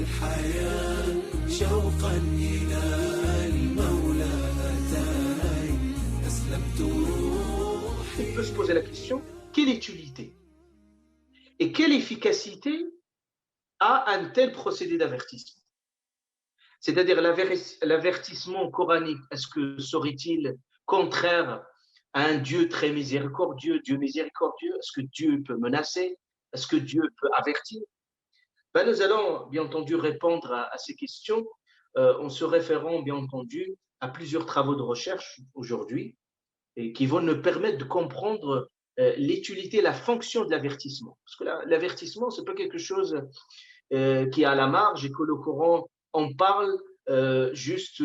الحياة شوقا إلى المولى أتاي أسلمت روحي. On peut se poser la question, quelle utilité et quelle efficacité a un tel procédé d'avertissement? C'est-à-dire l'avertissement coranique, est-ce que serait-il contraire à un Dieu très miséricordieux, Dieu miséricordieux? Est-ce que Dieu peut menacer? Est-ce que Dieu peut avertir? Ben, nous allons bien entendu répondre à ces questions en se référant bien entendu à plusieurs travaux de recherche aujourd'hui et qui vont nous permettre de comprendre l'utilité, la fonction de l'avertissement. Parce que l'avertissement, ce n'est pas quelque chose qui est à la marge et que le Coran en parle juste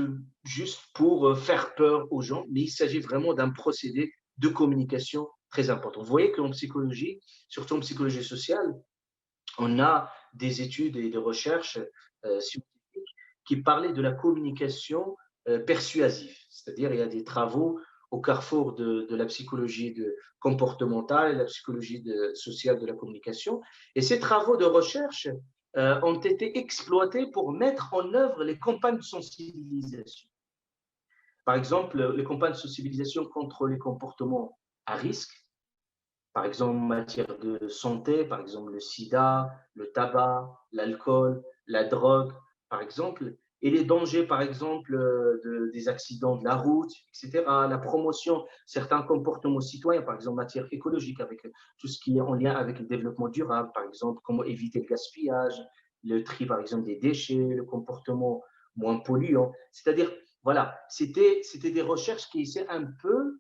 pour faire peur aux gens, mais il s'agit vraiment d'un procédé de communication très important. Vous voyez qu'en psychologie, surtout en psychologie sociale, on a des études et des recherches scientifiques qui parlaient de la communication persuasive. C'est-à-dire, il y a des travaux au carrefour de la psychologie comportementale et la psychologie sociale de la communication. Et ces travaux de recherche ont été exploités pour mettre en œuvre les campagnes de sensibilisation. Par exemple, les campagnes de sensibilisation contre les comportements à risque, par exemple en matière de santé, par exemple le sida, le tabac, l'alcool, la drogue, par exemple, et les dangers, par exemple, des accidents de la route, etc., la promotion de certains comportements citoyens, par exemple en matière écologique, avec tout ce qui est en lien avec le développement durable, par exemple, comment éviter le gaspillage, le tri, par exemple, des déchets, le comportement moins polluant. C'est-à-dire, voilà, c'était des recherches qui essaient un peu,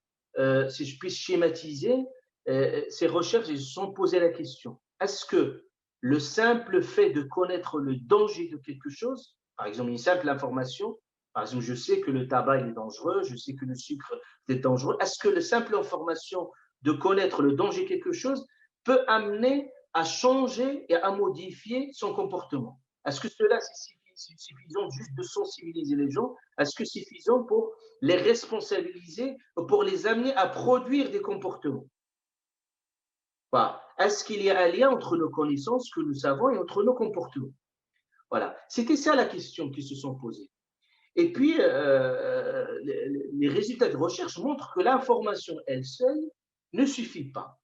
si je puis schématiser, ces recherches, ils se sont posé la question, est-ce que le simple fait de connaître le danger de quelque chose, par exemple une simple information, par exemple je sais que le tabac est dangereux, je sais que le sucre est dangereux, est-ce que la simple information de connaître le danger de quelque chose peut amener à changer et à modifier son comportement? Est-ce que cela c'est suffisant juste de sensibiliser les gens? Est-ce que c'est suffisant pour les responsabiliser, pour les amener à produire des comportements? Voilà. Est-ce qu'il y a un lien entre nos connaissances que nous savons et entre nos comportements? Voilà. C'était ça la question qui se sont posées. Et puis, les résultats de recherche montrent que l'information elle seule ne suffit pas,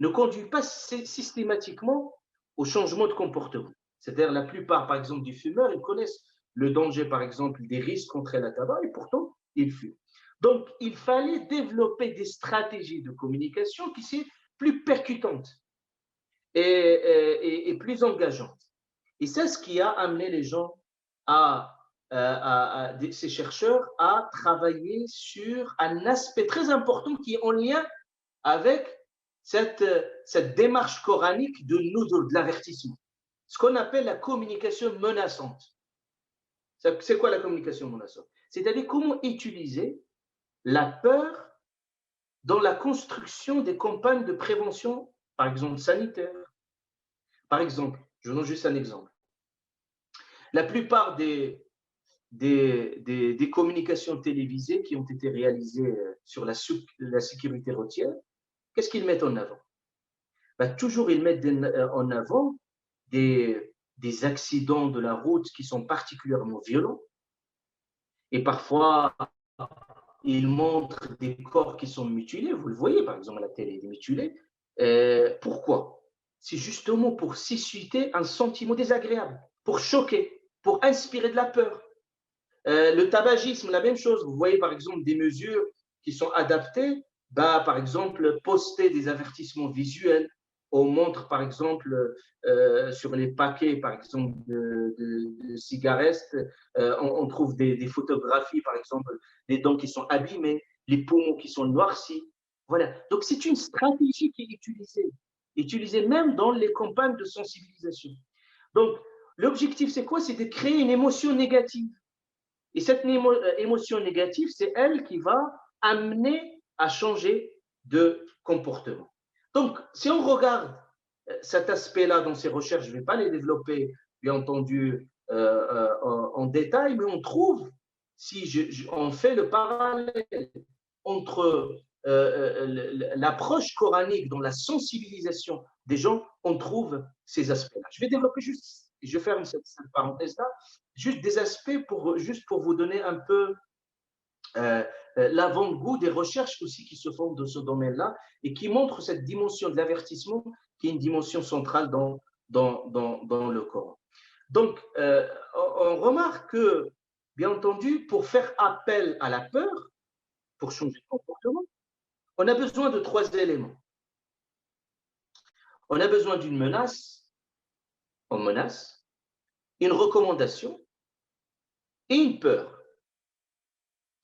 ne conduit pas systématiquement au changement de comportement. C'est-à-dire la plupart, par exemple, des fumeurs, ils connaissent le danger, par exemple, des risques contre la tabac et pourtant, ils fument. Donc, il fallait développer des stratégies de communication qui sont plus percutantes et plus engageantes. Et c'est ce qui a amené les gens ces chercheurs à travailler sur un aspect très important qui est en lien avec cette démarche coranique de l'avertissement. Ce qu'on appelle la communication menaçante. C'est quoi la communication menaçante? C'est-à-dire comment utiliser la peur dans la construction des campagnes de prévention, par exemple sanitaire. Par exemple, je donne juste un exemple. La plupart des communications télévisées qui ont été réalisées sur la sécurité routière, qu'est-ce qu'ils mettent en avant? Ben, toujours, ils mettent en avant des accidents de la route qui sont particulièrement violents. Et parfois, ils montrent des corps qui sont mutilés. Vous le voyez, par exemple, à la télé, des mutilés. Pourquoi? C'est justement pour susciter un sentiment désagréable, pour choquer, pour inspirer de la peur. Le tabagisme, la même chose. Vous voyez, par exemple, des mesures qui sont adaptées. Bah, par exemple, poster des avertissements visuels. On montre, par exemple, sur les paquets, par exemple, de cigarettes, on trouve des photographies, par exemple, des dents qui sont abîmées, les poumons qui sont noircis. Voilà. Donc, c'est une stratégie qui est utilisée même dans les campagnes de sensibilisation. Donc, l'objectif, c'est quoi? C'est de créer une émotion négative. Et cette émotion négative, c'est elle qui va amener à changer de comportement. Donc, si on regarde cet aspect-là dans ces recherches, je ne vais pas les développer, bien entendu, en détail, mais on trouve, si on fait le parallèle entre l'approche coranique dans la sensibilisation des gens, on trouve ces aspects-là. Je vais développer juste je ferme cette parenthèse-là, juste des aspects juste pour vous donner un peu l'avant-goût des recherches aussi qui se font dans ce domaine-là et qui montrent cette dimension de l'avertissement qui est une dimension centrale dans le Coran. Donc, on remarque que, bien entendu, pour faire appel à la peur, pour changer de comportement, on a besoin de 3 éléments. On a besoin d'une menace, une recommandation et une peur.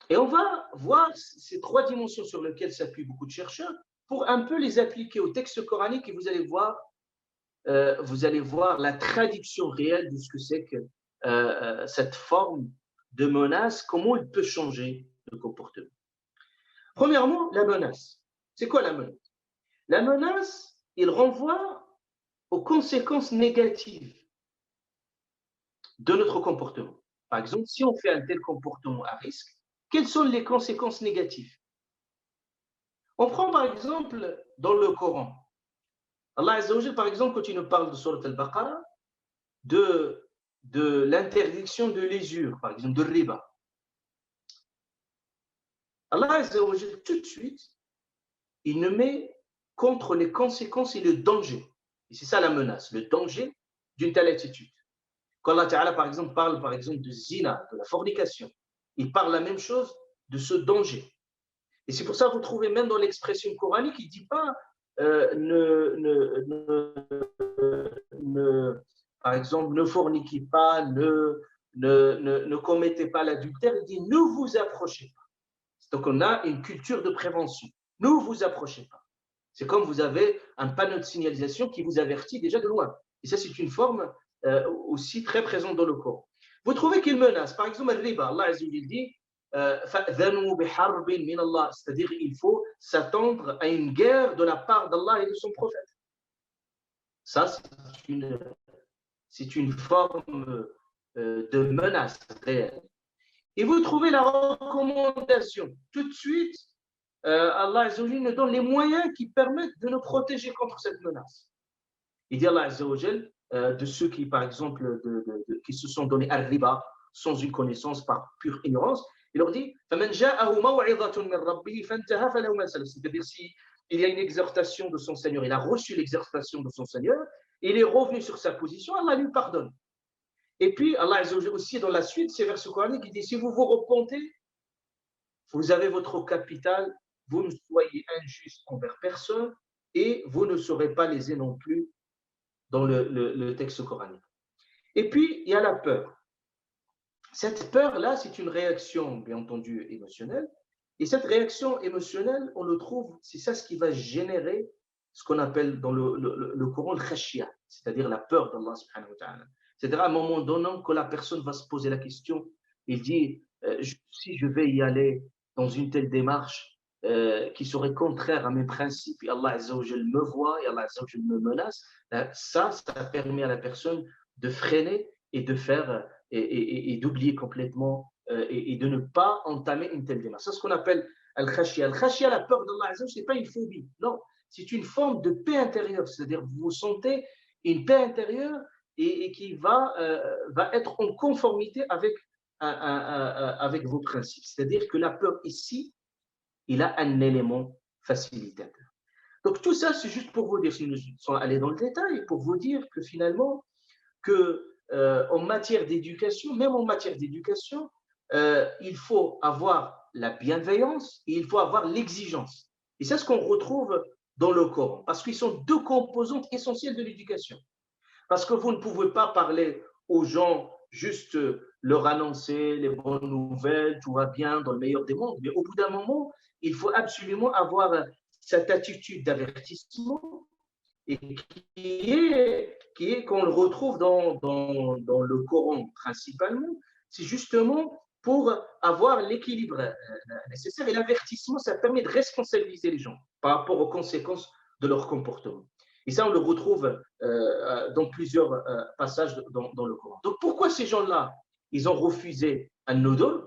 Et on va voir ces 3 dimensions sur lesquelles s'appuient beaucoup de chercheurs pour un peu les appliquer au texte coranique et vous allez voir la traduction réelle de ce que c'est que cette forme de menace, comment elle peut changer de comportement. Premièrement, la menace. C'est quoi la menace? La menace, il renvoie aux conséquences négatives de notre comportement. Par exemple, si on fait un tel comportement à risque, quelles sont les conséquences négatives? On prend par exemple dans le Coran. Allah Azza wa Jal, par exemple, quand il nous parle de Surat al-Baqarah, de l'interdiction de l'usure, par exemple, de riba. Allah Azza wa Jal, tout de suite, il nous met contre les conséquences et le danger. Et c'est ça la menace, le danger d'une telle attitude. Quand Allah Ta'ala, par exemple, parle par exemple de zina, de la fornication, il parle la même chose de ce danger. Et c'est pour ça que vous trouvez même dans l'expression coranique, il ne dit pas par exemple, ne forniquez pas, ne commettez pas l'adultère. Il dit ne vous approchez pas. Donc on a une culture de prévention. Ne vous approchez pas. C'est comme vous avez un panneau de signalisation qui vous avertit déjà de loin. Et ça, c'est une forme aussi très présente dans le Coran. Vous trouvez qu'il menace. Par exemple, le riba, Allah Azza wa Jalla dit c'est-à-dire il faut s'attendre à une guerre de la part d'Allah et de son prophète. Ça, c'est une forme de menace réelle. Et vous trouvez la recommandation. Tout de suite, Allah Azza wa Jalla nous donne les moyens qui permettent de nous protéger contre cette menace. Il dit Allah Azza wa Jalla de ceux qui, par exemple, qui se sont donnés à riba sans une connaissance par pure ignorance. Il leur dit c'est-à-dire s'il y a une exhortation de son Seigneur, il a reçu l'exhortation de son Seigneur, il est revenu sur sa position, Allah lui pardonne. Et puis, Allah aussi dans la suite, ces versets coraniques, il dit si vous vous repentez, vous avez votre capital, vous ne soyez injuste envers personne et vous ne serez pas lésés non plus dans le texte coranique. Et puis, il y a la peur. Cette peur-là, c'est une réaction, bien entendu, émotionnelle. Et cette réaction émotionnelle, on le trouve, c'est ça ce qui va générer ce qu'on appelle dans le Coran le khashia, c'est-à-dire la peur d'Allah subhanahu wa ta'ala. C'est-à-dire à un moment donné, quand la personne va se poser la question, il dit, si je vais y aller dans une telle démarche qui serait contraire à mes principes, et Allah Azza wa Jal me voit, et Allah Azza wa Jal me menace, ça permet à la personne de freiner et de faire et d'oublier complètement et de ne pas entamer une telle démarche. C'est ce qu'on appelle al-khashia. Al-khashia, la peur d'Allah Azza wa Jal, ce n'est pas une phobie, non, c'est une forme de paix intérieure, c'est-à-dire vous sentez une paix intérieure et qui va être en conformité avec vos principes. C'est-à-dire que la peur ici, il a un élément facilitateur. Donc tout ça, c'est juste pour vous dire, si nous sommes allés dans le détail, pour vous dire que finalement, en matière d'éducation, même en matière d'éducation, il faut avoir la bienveillance et il faut avoir l'exigence. Et c'est ce qu'on retrouve dans le Coran, parce qu'ils sont 2 composantes essentielles de l'éducation. Parce que vous ne pouvez pas parler aux gens juste leur annoncer les bonnes nouvelles, tout va bien dans le meilleur des mondes. Mais au bout d'un moment, il faut absolument avoir cette attitude d'avertissement et qui est qu'on le retrouve dans le Coran principalement. C'est justement pour avoir l'équilibre nécessaire. Et l'avertissement, ça permet de responsabiliser les gens par rapport aux conséquences de leur comportement. Et ça, on le retrouve dans plusieurs passages dans le Coran. Donc, pourquoi ces gens-là, ils ont refusé un nudul?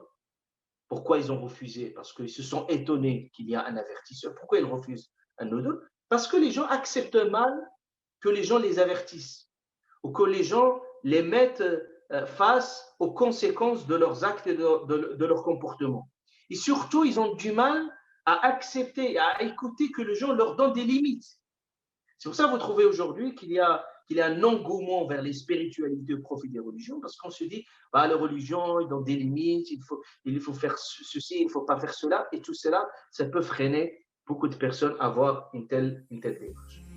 Pourquoi ils ont refusé? Parce qu'ils se sont étonnés qu'il y a un avertisseur. Pourquoi ils refusent un nudul? Parce que les gens acceptent mal que les gens les avertissent ou que les gens les mettent face aux conséquences de leurs actes et de leur comportement. Et surtout, ils ont du mal à accepter, à écouter que les gens leur donnent des limites. C'est pour ça que vous trouvez aujourd'hui qu'il y a un engouement vers les spiritualités au profit des religions, parce qu'on se dit, bah, les religions, ils ont des limites, il faut faire ceci, il ne faut pas faire cela, et tout cela, ça peut freiner beaucoup de personnes à avoir une telle démarche.